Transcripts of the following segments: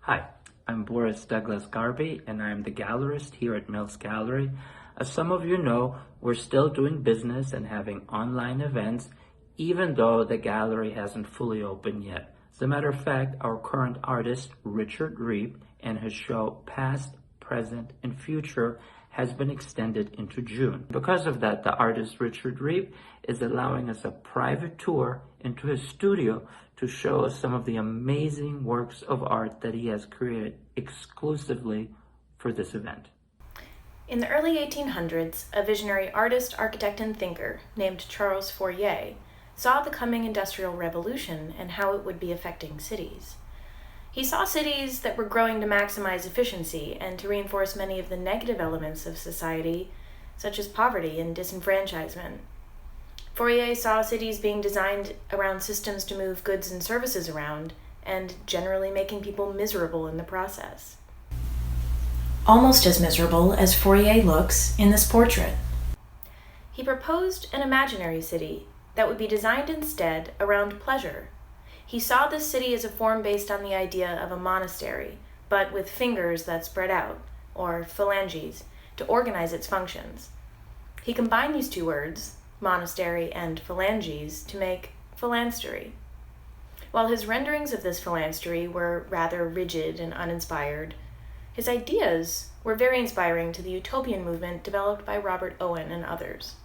Hi, I'm Boris Douglas Garby, and I'm the gallerist here at Mills Gallery. As some of you know, we're still doing business and having online events, even though the gallery hasn't fully opened yet. As a matter of fact, our current artist, Richard Reep, and his show Past, Present, and Future has been extended into June. Because of that, the artist Richard Reep is allowing us a private tour into his studio to show us some of the amazing works of art that he has created exclusively for this event. In the early 1800s, a visionary artist, architect, and thinker named Charles Fourier saw the coming Industrial Revolution and how it would be affecting cities. He saw cities that were growing to maximize efficiency and to reinforce many of the negative elements of society, such as poverty and disenfranchisement. Fourier saw cities being designed around systems to move goods and services around, and generally making people miserable in the process. Almost as miserable as Fourier looks in this portrait. He proposed an imaginary city that would be designed instead around pleasure. He saw this city as a form based on the idea of a monastery, but with fingers that spread out, or phalanges, to organize its functions. He combined these two words, monastery and phalanges, to make phalanstery. While his renderings of this phalanstery were rather rigid and uninspired, his ideas were very inspiring to the utopian movement developed by Robert Owen and others.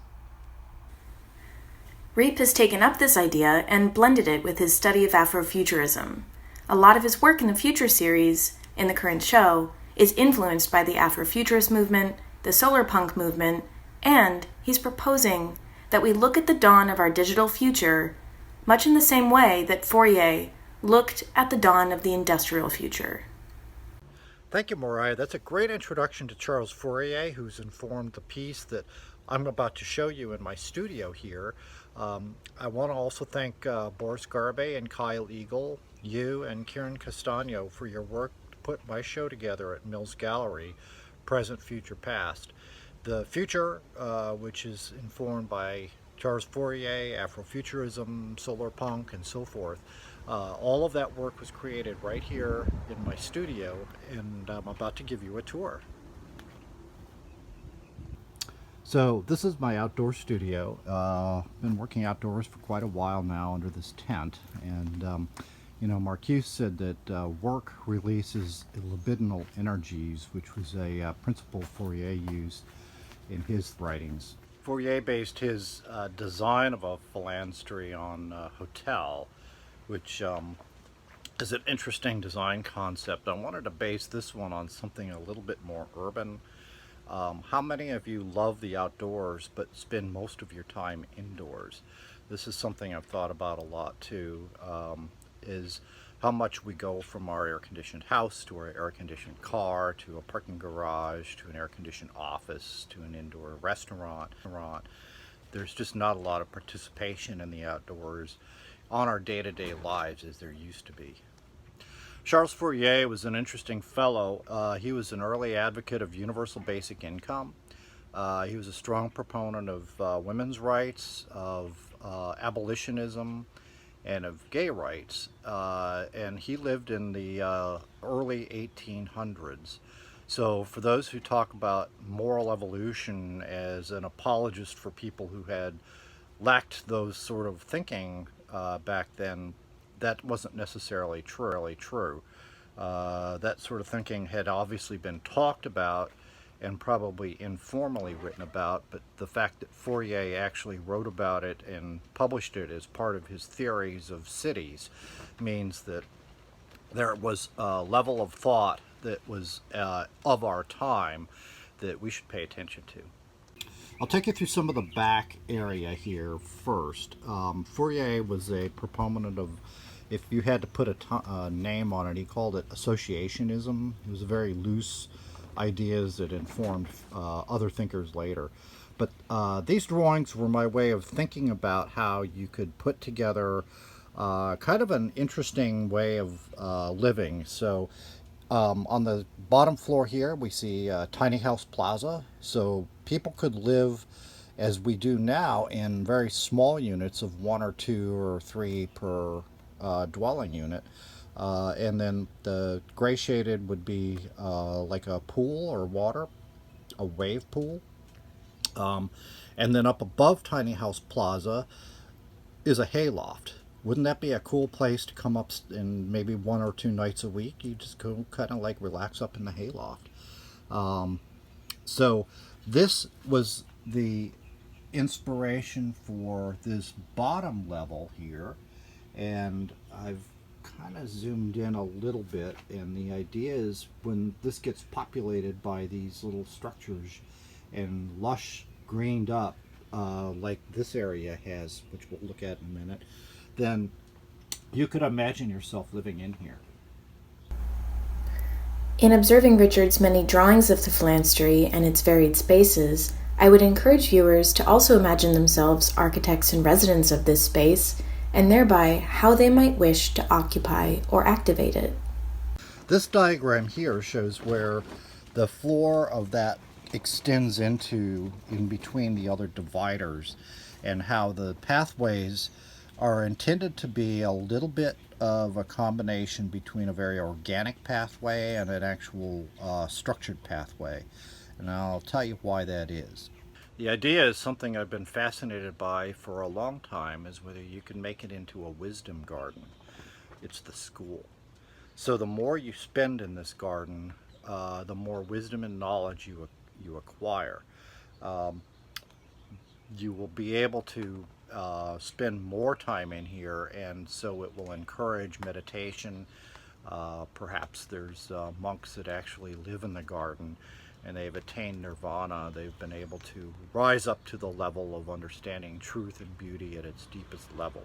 Reep has taken up this idea and blended it with his study of Afrofuturism. A lot of his work in the Future series, in the current show, is influenced by the Afrofuturist movement, the solar punk movement, and he's proposing that we look at the dawn of our digital future much in the same way that Fourier looked at the dawn of the industrial future. Thank you, Mariah. That's a great introduction to Charles Fourier, who's informed the piece that I'm about to show you in my studio here. I want to also thank Boris Garbe and Kyle Eagle, you and Kieran Castagno for your work to put my show together at Mills Gallery, Present, Future, Past. The future, which is informed by Charles Fourier, Afrofuturism, solar punk, and so forth. All of that work was created right here in my studio, and I'm about to give you a tour. So this is my outdoor studio. Been working outdoors for quite a while now under this tent, and you know, Marcuse said that work releases libidinal energies, which was a principle Fourier used in his writings. Fourier based his design of a phalanstery on a hotel, which is an interesting design concept. I wanted to base this one on something a little bit more urban. How many of you love the outdoors but spend most of your time indoors? This is something I've thought about a lot too, is how much we go from our air-conditioned house to our air-conditioned car to a parking garage to an air-conditioned office to an indoor restaurant. There's just not a lot of participation in the outdoors on our day-to-day lives as there used to be. Charles Fourier was an interesting fellow. He was an early advocate of universal basic income. He was a strong proponent of women's rights, of abolitionism, and of gay rights. And he lived in the early 1800s. So for those who talk about moral evolution as an apologist for people who had lacked those sort of thinking back then, that wasn't necessarily true. That sort of thinking had obviously been talked about and probably informally written about, but the fact that Fourier actually wrote about it and published it as part of his theories of cities means that there was a level of thought that was of our time that we should pay attention to. I'll take you through some of the back area here first. Fourier was a proponent of, if you had to put a name on it, he called it associationism. It was very loose ideas that informed other thinkers later. But these drawings were my way of thinking about how you could put together kind of an interesting way of living. So on the bottom floor here we see Tiny House Plaza. So people could live as we do now in very small units of 1 or 2 or 3 per dwelling unit. And then the gray shaded would be like a pool or water, a wave pool. Um, and then up above Tiny House Plaza is a hayloft. Wouldn't that be a cool place to come up and maybe 1 or 2 nights a week? You just go kind of like relax up in the hayloft. Um, so this was the inspiration for this bottom level here, and I've kind of zoomed in a little bit, and the idea is when this gets populated by these little structures and lush greened up like this area has, which we'll look at in a minute, then you could imagine yourself living in here. In observing Richard's many drawings of the phalanstery and its varied spaces, I would encourage viewers to also imagine themselves architects and residents of this space, and thereby how they might wish to occupy or activate it. This diagram here shows where the floor of that extends into in between the other dividers, and how the pathways are intended to be a little bit of a combination between a very organic pathway and an actual structured pathway. And I'll tell you why that is. The idea is something I've been fascinated by for a long time, is whether you can make it into a wisdom garden. It's the school. So the more you spend in this garden, the more wisdom and knowledge you acquire. You will be able to spend more time in here, and so it will encourage meditation. Perhaps there's monks that actually live in the garden and they've attained nirvana. They've been able to rise up to the level of understanding truth and beauty at its deepest level.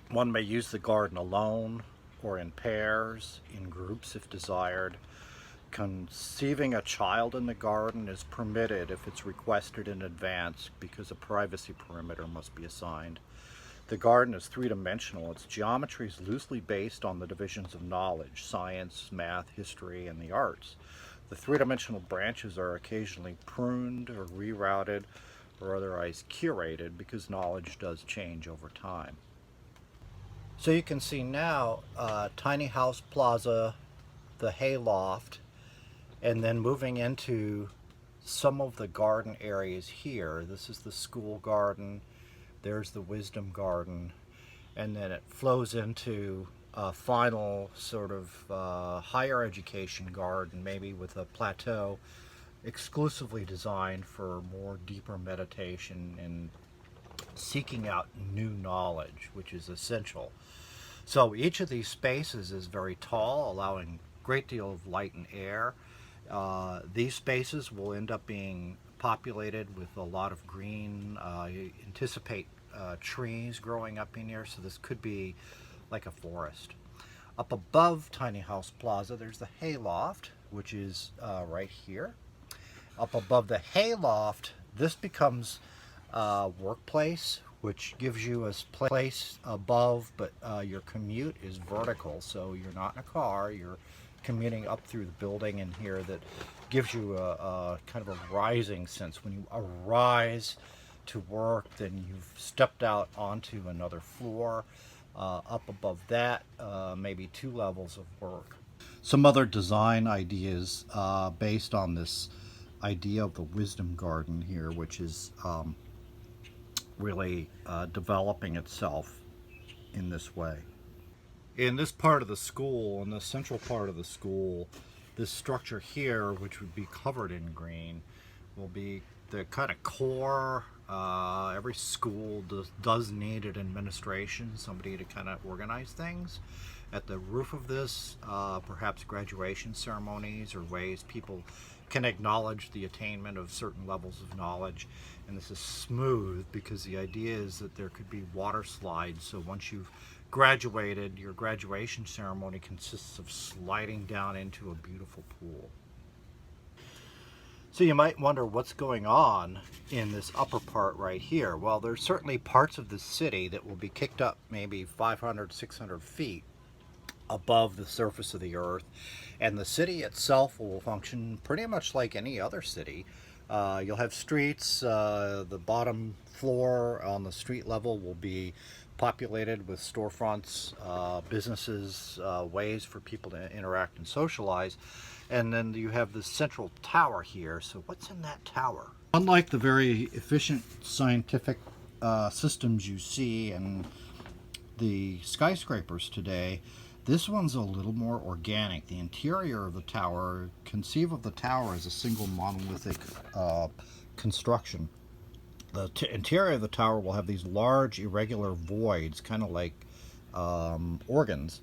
One may use the garden alone or in pairs, in groups if desired. Conceiving a child in the garden is permitted if it's requested in advance, because a privacy perimeter must be assigned. The garden is three-dimensional. Its geometry is loosely based on the divisions of knowledge: science, math, history, and the arts. The three-dimensional branches are occasionally pruned or rerouted or otherwise curated, because knowledge does change over time. So you can see now Tiny House Plaza, the hayloft, and then moving into some of the garden areas here. This is the school garden, there's the wisdom garden, and then it flows into a final sort of higher education garden, maybe with a plateau exclusively designed for more deeper meditation and seeking out new knowledge, which is essential. So each of these spaces is very tall, allowing a great deal of light and air. These spaces will end up being populated with a lot of green. You anticipate trees growing up in here, so this could be like a forest. Up above Tiny House Plaza, there's the hayloft, which is right here. Up above the hayloft, this becomes a workplace, which gives you a place above, but your commute is vertical, so you're not in a car, you're commuting up through the building in here. That gives you a kind of a rising sense. When you arise to work, then you've stepped out onto another floor. Up above that, maybe 2 levels of work. Some other design ideas based on this idea of the wisdom garden here, which is really developing itself in this way. In this part of the school, in the central part of the school, this structure here, which would be covered in green, will be the kind of core. Every school does need an administration, somebody to kind of organize things. At the roof of this, perhaps graduation ceremonies or ways people can acknowledge the attainment of certain levels of knowledge. And this is smooth because the idea is that there could be water slides. So once you've graduated, your graduation ceremony consists of sliding down into a beautiful pool. So you might wonder what's going on in this upper part right here. Well, there's certainly parts of the city that will be kicked up maybe 500, 600 feet above the surface of the earth, and the city itself will function pretty much like any other city. You'll have streets. The bottom floor on the street level will be populated with storefronts, businesses, ways for people to interact and socialize. And then you have this central tower here. So what's in that tower? Unlike the very efficient scientific systems you see in the skyscrapers today, this one's a little more organic. The interior of the tower, conceive of the tower as a single monolithic construction. The interior of the tower will have these large irregular voids, kind of like organs,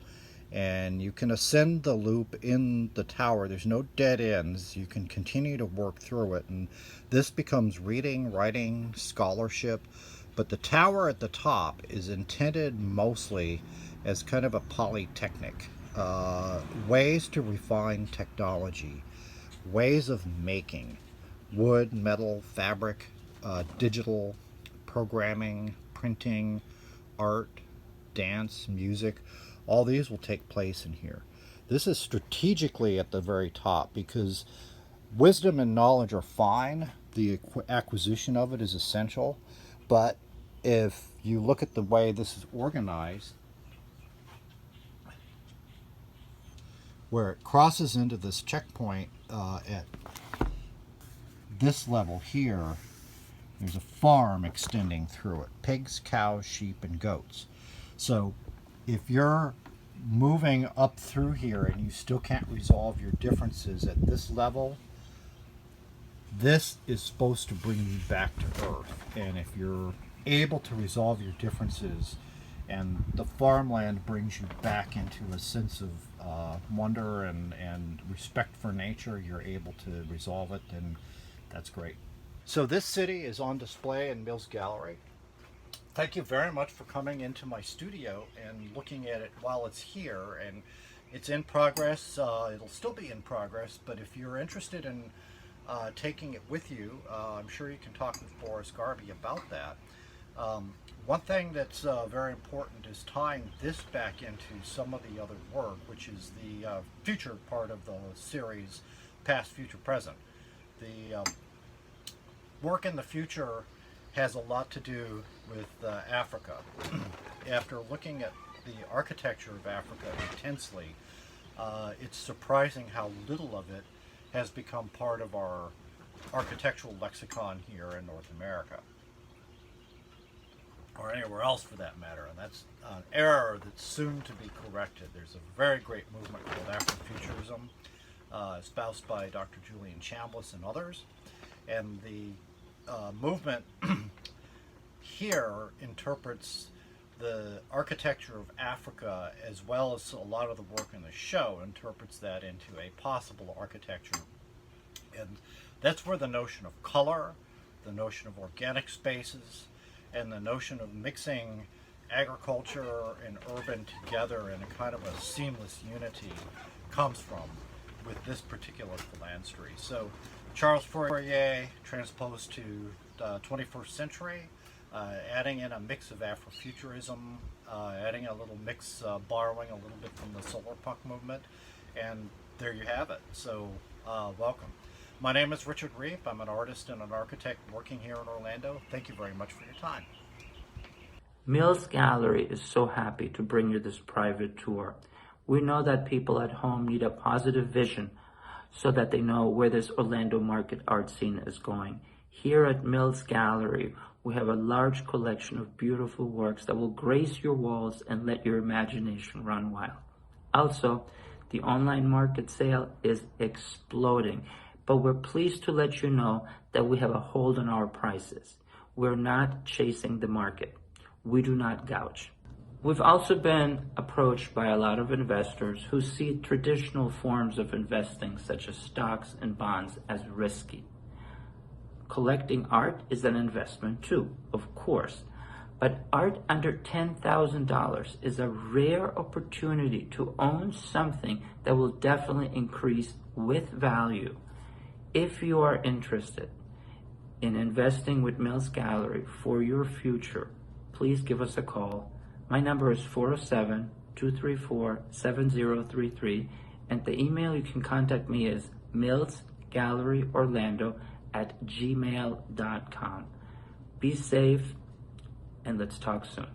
and you can ascend the loop in the tower. There's no dead ends. You can continue to work through it, and this becomes reading, writing, scholarship. But the tower at the top is intended mostly as kind of a polytechnic, ways to refine technology, ways of making wood, metal, fabric, digital, programming, printing, art, dance, music. All these will take place in here. This is strategically at the very top because wisdom and knowledge are fine. The acquisition of it is essential. But if you look at the way this is organized, where it crosses into this checkpoint at this level here, there's a farm extending through it. Pigs, cows, sheep, and goats. So if you're moving up through here and you still can't resolve your differences at this level, this is supposed to bring you back to earth. And if you're able to resolve your differences and the farmland brings you back into a sense of wonder and respect for nature, you're able to resolve it, and that's great. So this city is on display in Mills Gallery. Thank you very much for coming into my studio and looking at it while it's here. And it's in progress. It'll still be in progress, but if you're interested in taking it with you, I'm sure you can talk with Boris Garvey about that. One thing that's very important is tying this back into some of the other work, which is the future part of the series, Past, Future, Present. The work in the future has a lot to do with Africa. After looking at the architecture of Africa intensely, it's surprising how little of it has become part of our architectural lexicon here in North America, or anywhere else for that matter, and that's an error that's soon to be corrected. There's a very great movement called Afrofuturism, espoused by Dr. Julian Chambliss and others, and the movement here interprets the architecture of Africa, as well as a lot of the work in the show interprets that into a possible architecture. And that's where the notion of color, the notion of organic spaces, and the notion of mixing agriculture and urban together in a kind of a seamless unity comes from with this particular philanthropy. So Charles Fourier transposed to the 21st century, adding in a mix of Afrofuturism, adding a little mix, borrowing a little bit from the solar punk movement, and there you have it. So welcome. My name is Richard Reep. I'm an artist and an architect working here in Orlando. Thank you very much for your time. Mills Gallery is so happy to bring you this private tour. We know that people at home need a positive vision so that they know where this Orlando market art scene is going. Here at Mills Gallery, we have a large collection of beautiful works that will grace your walls and let your imagination run wild. Also, the online market sale is exploding, but we're pleased to let you know that we have a hold on our prices. We're not chasing the market. We do not gouge. We've also been approached by a lot of investors who see traditional forms of investing, such as stocks and bonds, as risky. Collecting art is an investment too, of course, but art under $10,000 is a rare opportunity to own something that will definitely increase with value. If you are interested in investing with Mills Gallery for your future, please give us a call. My number is 407-234-7033, and the email you can contact me is millsgalleryorlando@gmail.com. Be safe, and let's talk soon.